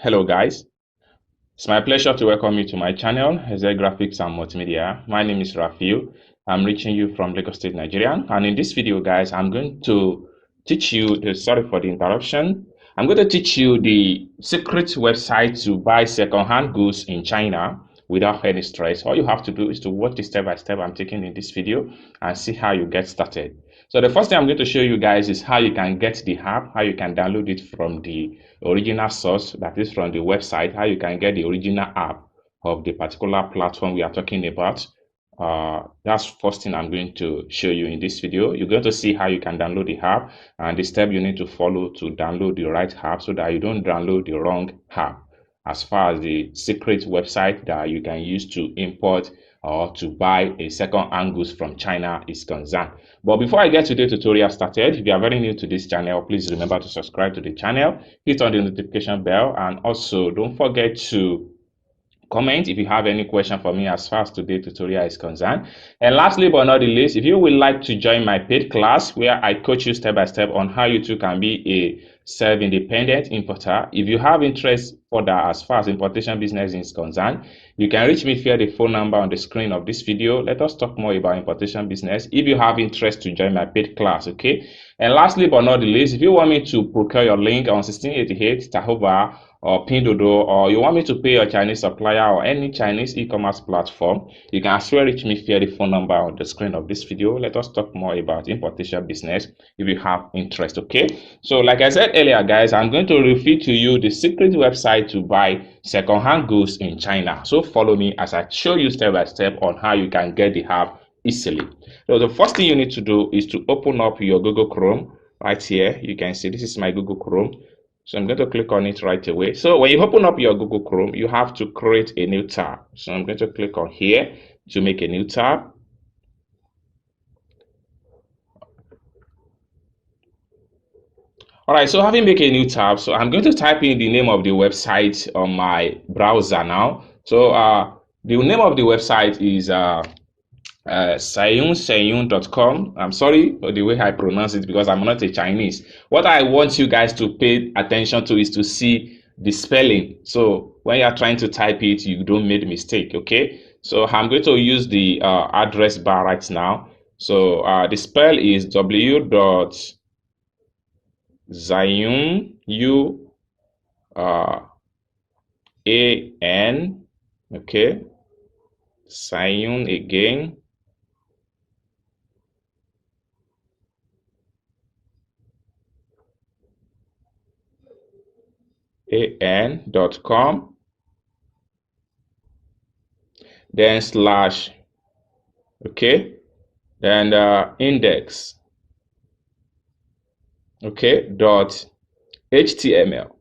Hello guys, it's my pleasure to welcome you to my channel, Ezel Graphics and Multimedia. My name is Rafiu. I'm reaching you from Lagos State, Nigeria. And in this video guys, I'm going to teach you, sorry for the interruption, I'm going to teach you the secret website to buy second-hand goods in China without any stress. All you have to do is to watch the step-by-step I'm taking in this video and see how you get started. So the first thing I'm going to show you guys is how you can get the app, how you can download it from the original source, that is from the website, how you can get the original app of the particular platform we are talking about. That's first thing I'm going to show you in this video. You're going to see how you can download the app and the step you need to follow to download the right app so that you don't download the wrong app as far as the secret website that you can use to import or to buy a second-hand goods from China is concerned. But before I get today's tutorial started, if you are very new to this channel, please remember to subscribe to the channel, hit on the notification bell, and also don't forget to comment if you have any question for me as far as today's tutorial is concerned. And lastly but not the least, if you would like to join my paid class where I coach you step by step on how you too can be a self-independent importer, if you have interest for that as far as importation business is concerned, you can reach me via the phone number on the screen of this video. Let us talk more about importation business if you have interest to join my paid class, okay? And lastly but not the least, if you want me to procure your link on 1688 Tahoba or Pinduoduo, or you want me to pay your Chinese supplier or any Chinese e-commerce platform, you can as well reach me via the phone number on the screen of this video. Let us talk more about importation business if you have interest, okay? So like I said earlier guys, I'm going to reveal to you the secret website to buy second-hand goods in China. So follow me as I show you step by step on how you can get the app easily. So the first thing you need to do is to open up your Google Chrome right here. You can see this is my Google Chrome. So I'm going to click on it right away. So when you open up your Google Chrome, you have to create a new tab. So I'm going to click on here to make a new tab. All right, so having made a new tab, so I'm going to type in the name of the website on my browser now. So the name of the website is seiyun.com. I'm sorry for the way I pronounce it because I'm not a Chinese. What I want you guys to pay attention to is to see the spelling. So when you're trying to type it, you don't make a mistake, okay? So I'm going to use the address bar right now. So the spell is w.seiyun, U-A-N, okay? Seiyun again. an.com, then slash, okay, then index, okay, dot html.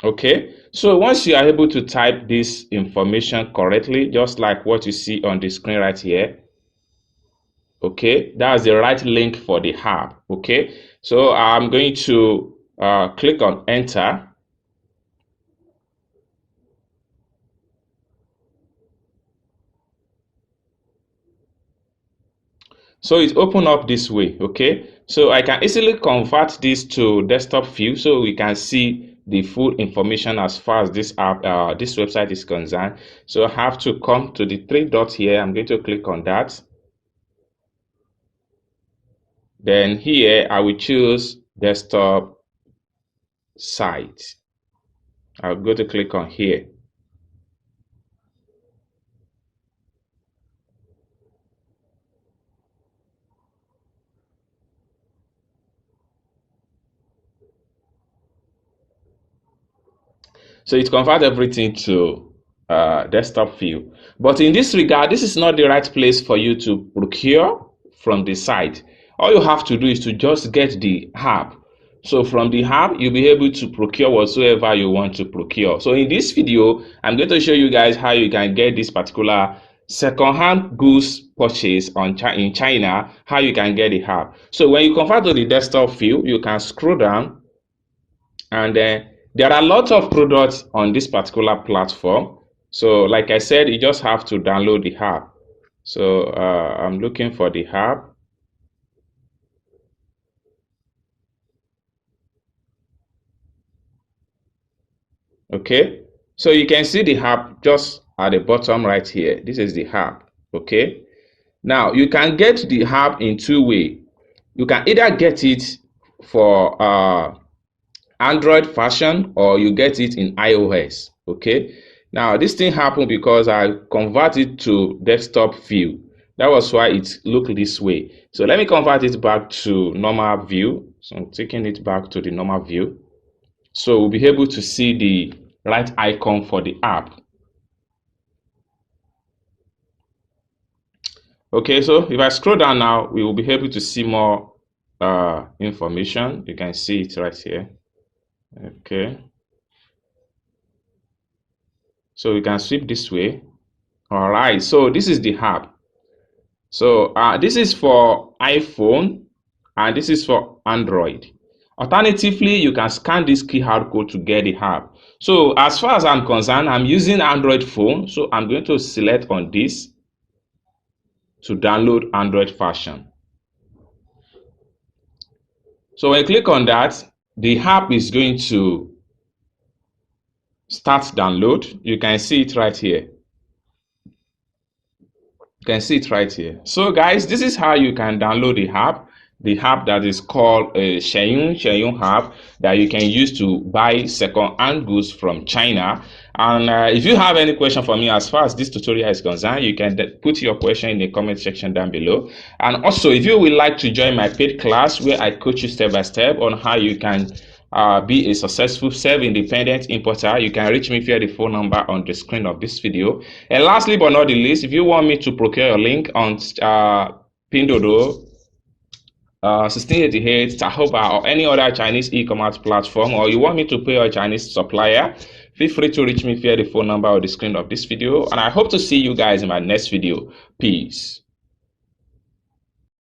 Okay, so once you are able to type this information correctly, just like what you see on the screen right here, okay, that's the right link for the app. Okay, so I'm going to click on enter. So it open up this way. Okay, so I can easily convert this to desktop view so we can see the full information as far as this app this website is concerned. So I have to come to the three dots here. I'm going to click on that. Then here I will choose desktop site. I'll go to click on here. So it converts everything to desktop view. But in this regard, this is not the right place for you to procure from the site. All you have to do is to just get the app. So from the app, you'll be able to procure whatsoever you want to procure. So in this video, I'm going to show you guys how you can get this particular second-hand goods purchase in China, how you can get the app. So when you convert to the desktop view, you can scroll down, and then there are lots of products on this particular platform. So like I said, you just have to download the app. So I'm looking for the app. Okay, so you can see the app just at the bottom right here. This is the app. Okay, now you can get the app in two ways. You can either get it for Android version or you get it in iOS. Okay, now this thing happened because I converted to desktop view. That was why it looked this way. So let me convert it back to normal view. So I'm taking it back to the normal view. So we'll be able to see the right icon for the app. Okay, so if I scroll down now, we will be able to see more information. You can see it right here. Okay, so we can sweep this way. All right, so this is the app. So this is for iPhone and this is for Android. Alternatively, you can scan this QR code to get the app. So as far as I'm concerned, I'm using Android phone. So I'm going to select on this to download Android version. So when you click on that, the app is going to start download. You can see it right here. You can see it right here. So guys, this is how you can download the app that is called Shenyun app that you can use to buy second-hand goods from China. And if you have any question for me as far as this tutorial is concerned, you can put your question in the comment section down below. And also, if you would like to join my paid class where I coach you step by step on how you can be a successful self-independent importer, you can reach me via the phone number on the screen of this video. And lastly but not the least, if you want me to procure a link on Pinduoduo, 1688, Tahoba, or any other Chinese e-commerce platform, or you want me to pay a Chinese supplier, feel free to reach me via the phone number or the screen of this video. And I hope to see you guys in my next video. Peace.